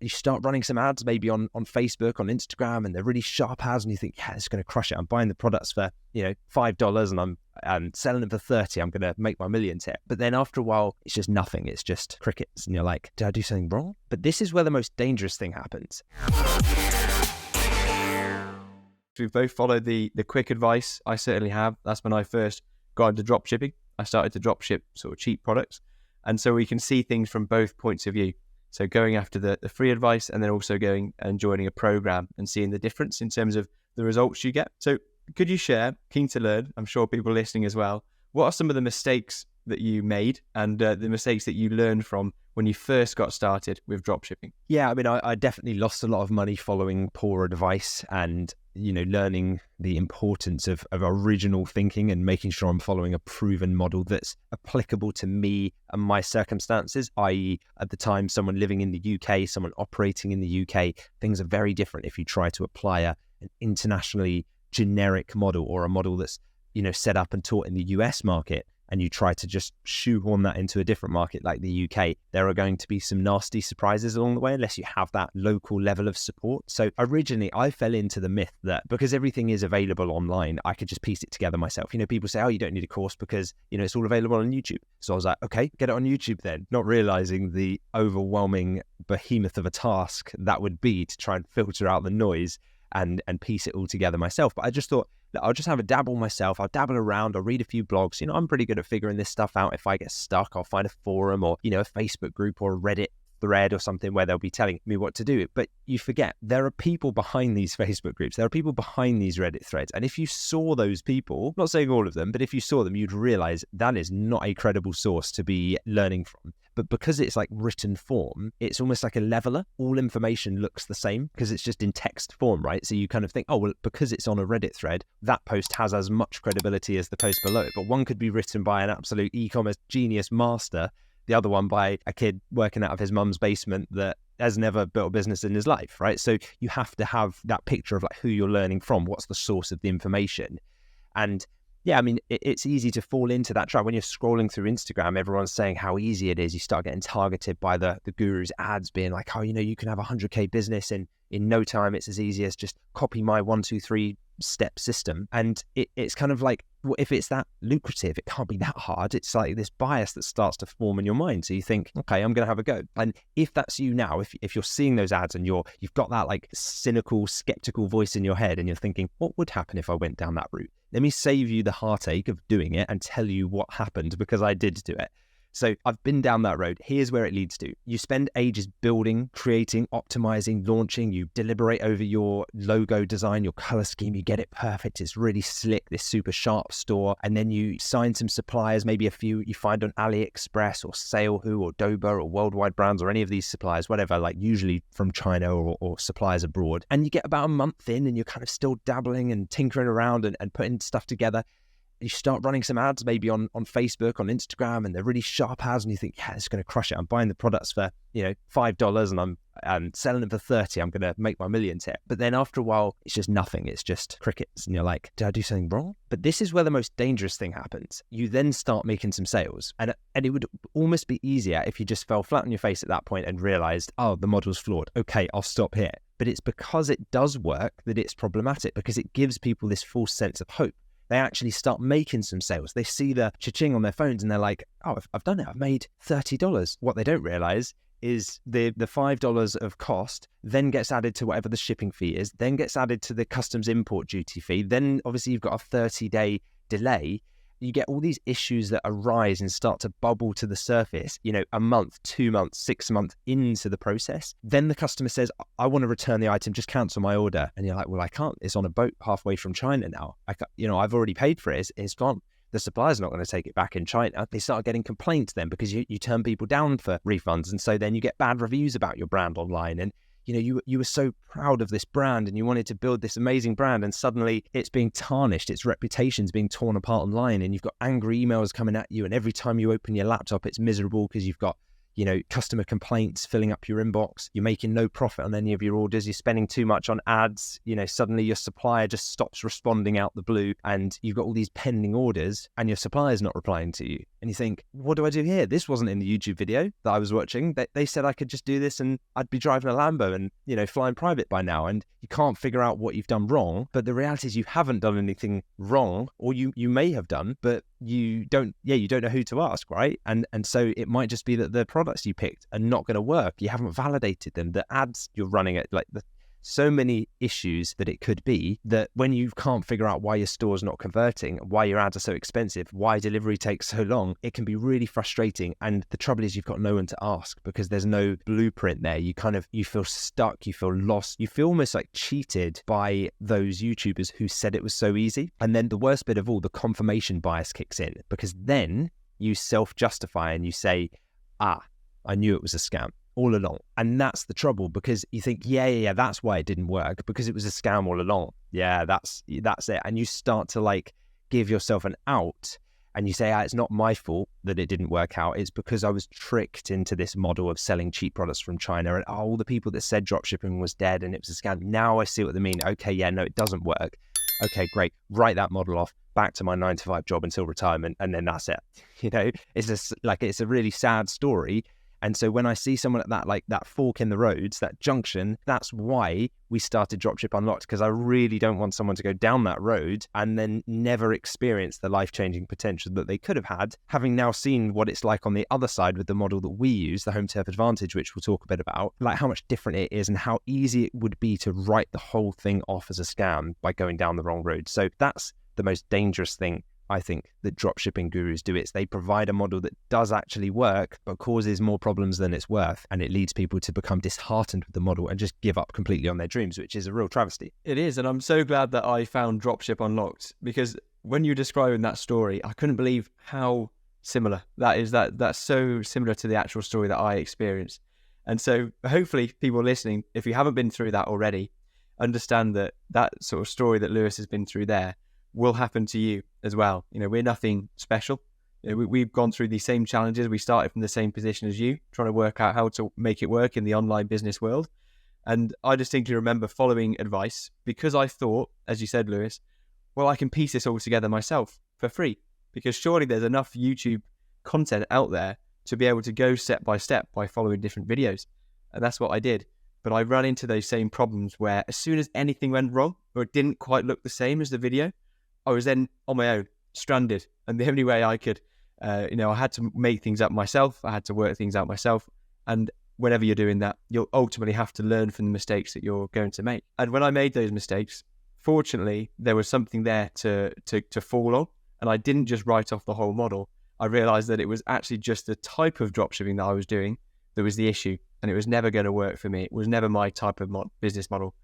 you start running some ads maybe on Facebook, on Instagram, and they're really sharp ads, and you think, yeah, it's going to crush it. I'm buying the products for, $5 and I'm selling them for 30. I'm going to make my millions here. But then after a while, it's just nothing. It's just crickets. And you're like, did I do something wrong? But this is where the most dangerous thing happens. We've both followed the quick advice. I certainly have. That's when I first got into dropshipping. I started to dropship sort of cheap products. And so we can see things from both points of view. So going after the free advice, and then also going and joining a program and seeing the difference in terms of the results you get. So could you share, keen to learn, I'm sure people listening as well, what are some of the mistakes that you made and the mistakes that you learned from when you first got started with dropshipping? Yeah, I mean, I definitely lost a lot of money following poor advice and, learning the importance of original thinking and making sure I'm following a proven model that's applicable to me and my circumstances, i.e. at the time, someone living in the UK, someone operating in the UK. Things are very different if you try to apply an internationally generic model or a model that's, set up and taught in the US market, and you try to just shoehorn that into a different market like the UK. There are going to be some nasty surprises along the way unless you have that local level of support. So originally I fell into the myth that because everything is available online, I could just piece it together myself. People say, oh, you don't need a course because, it's all available on YouTube. So I was like, okay, get it on YouTube then, not realizing the overwhelming behemoth of a task that would be to try and filter out the noise and piece it all together myself. But I just thought, I'll just have a dabble myself. I'll dabble around. I'll read a few blogs. I'm pretty good at figuring this stuff out. If I get stuck, I'll find a forum or, a Facebook group or a Reddit thread or something where they'll be telling me what to do. But you forget, there are people behind these Facebook groups. There are people behind these Reddit threads. And if you saw those people, not saying all of them, but if you saw them, you'd realize that is not a credible source to be learning from. But because it's like written form, it's almost like a leveler. All information looks the same because it's just in text form, right? So you kind of think, oh, well, because it's on a Reddit thread, that post has as much credibility as the post below it. But one could be written by an absolute e-commerce genius master, the other one by a kid working out of his mum's basement that has never built a business in his life, right? So you have to have that picture of like who you're learning from, what's the source of the information. And yeah, I mean, it's easy to fall into that trap. When you're scrolling through Instagram, everyone's saying how easy it is. You start getting targeted by the guru's ads being like, oh, you can have a 100K business in no time. It's as easy as just copy my 1, 2, 3 step system. And it's kind of like, well, if it's that lucrative, it can't be that hard. It's like this bias that starts to form in your mind. So you think, okay, I'm going to have a go. And if that's you now, if you're seeing those ads and you've got that like cynical, skeptical voice in your head and you're thinking, what would happen if I went down that route? Let me save you the heartache of doing it and tell you what happened because I did do it. So I've been down that road. Here's where it leads to. You spend ages building, creating, optimizing, launching. You deliberate over your logo design, your color scheme. You get it perfect. It's really slick, this super sharp store. And then you sign some suppliers, maybe a few you find on AliExpress or Salehu or Doba or Worldwide Brands or any of these suppliers, whatever, like usually from China or suppliers abroad. And you get about a month in and you're kind of still dabbling and tinkering around and putting stuff together. You start running some ads maybe on Facebook, on Instagram, and they're really sharp ads, and you think, yeah, it's going to crush it. I'm buying the products for, $5 and I'm selling them for 30. I'm going to make my millions here. But then after a while, it's just nothing. It's just crickets. And you're like, did I do something wrong? But this is where the most dangerous thing happens. You then start making some sales, and it would almost be easier if you just fell flat on your face at that point and realized, oh, the model's flawed. Okay, I'll stop here. But it's because it does work that it's problematic, because it gives people this false sense of hope. They actually start making some sales. They see the cha-ching on their phones and they're like, oh, I've done it. I've made $30. What they don't realize is the $5 of cost then gets added to whatever the shipping fee is, then gets added to the customs import duty fee. Then obviously you've got a 30-day delay. You get all these issues that arise and start to bubble to the surface, a month, 2 months, 6 months into the process. Then the customer says, I want to return the item, just cancel my order. And you're like, well, I can't. It's on a boat halfway from China now. I've already paid for it. It's gone. The supplier's not going to take it back in China. They start getting complaints then because you turn people down for refunds. And so then you get bad reviews about your brand online. And you were so proud of this brand and you wanted to build this amazing brand, and suddenly it's being tarnished, its reputation's being torn apart online, and you've got angry emails coming at you, and every time you open your laptop it's miserable because you've got customer complaints filling up your inbox, you're making no profit on any of your orders, you're spending too much on ads, suddenly your supplier just stops responding out the blue and you've got all these pending orders and your supplier's not replying to you. And you think, what do I do here? This wasn't in the YouTube video that I was watching. They said I could just do this and I'd be driving a Lambo and, flying private by now. And you can't figure out what you've done wrong. But the reality is you haven't done anything wrong, or you may have done, but you don't know who to ask, right? And so it might just be that the products you picked are not going to work. You haven't validated them. The ads you're running at, so many issues that it could be, that when you can't figure out why your store's not converting, why your ads are so expensive, why delivery takes so long, it can be really frustrating. And the trouble is you've got no one to ask because there's no blueprint there. You feel stuck, you feel lost, you feel almost like cheated by those YouTubers who said it was so easy. And then the worst bit of all, the confirmation bias kicks in, because then you self-justify and you say, I knew it was a scam all along. And that's the trouble, because you think, yeah, that's why it didn't work, because it was a scam all along. Yeah, that's it. And you start to give yourself an out and you say, it's not my fault that it didn't work out. It's because I was tricked into this model of selling cheap products from China. And all the people that said dropshipping was dead and it was a scam, now I see what they mean. Okay, yeah, no, it doesn't work. Okay, great. Write that model off, back to my 9-to-5 job until retirement. And then that's it. It's a really sad story. And so when I see someone at that fork in the roads, that junction, that's why we started Dropship Unlocked, because I really don't want someone to go down that road and then never experience the life-changing potential that they could have had, having now seen what it's like on the other side with the model that we use, the Home Turf Advantage, which we'll talk a bit about, how much different it is and how easy it would be to write the whole thing off as a scam by going down the wrong road. So that's the most dangerous thing I think that dropshipping gurus do. They provide a model that does actually work, but causes more problems than it's worth. And it leads people to become disheartened with the model and just give up completely on their dreams, which is a real travesty. It is. And I'm so glad that I found Dropship Unlocked, because when you're describing that story, I couldn't believe how similar that is. That's so similar to the actual story that I experienced. And so hopefully people listening, if you haven't been through that already, understand that sort of story that Lewis has been through there will happen to you as well. We're nothing special. We've gone through these same challenges. We started from the same position as you, trying to work out how to make it work in the online business world. And I distinctly remember following advice because I thought, as you said, Lewis, well, I can piece this all together myself for free, because surely there's enough YouTube content out there to be able to go step by step by following different videos. And that's what I did. But I ran into those same problems where as soon as anything went wrong or it didn't quite look the same as the video, I was then on my own, stranded. And the only way I could, I had to make things up myself. I had to work things out myself. And whenever you're doing that, you'll ultimately have to learn from the mistakes that you're going to make. And when I made those mistakes, fortunately, there was something there to fall on. And I didn't just write off the whole model. I realized that it was actually just the type of dropshipping that I was doing that was the issue. And it was never going to work for me. It was never my type of business model.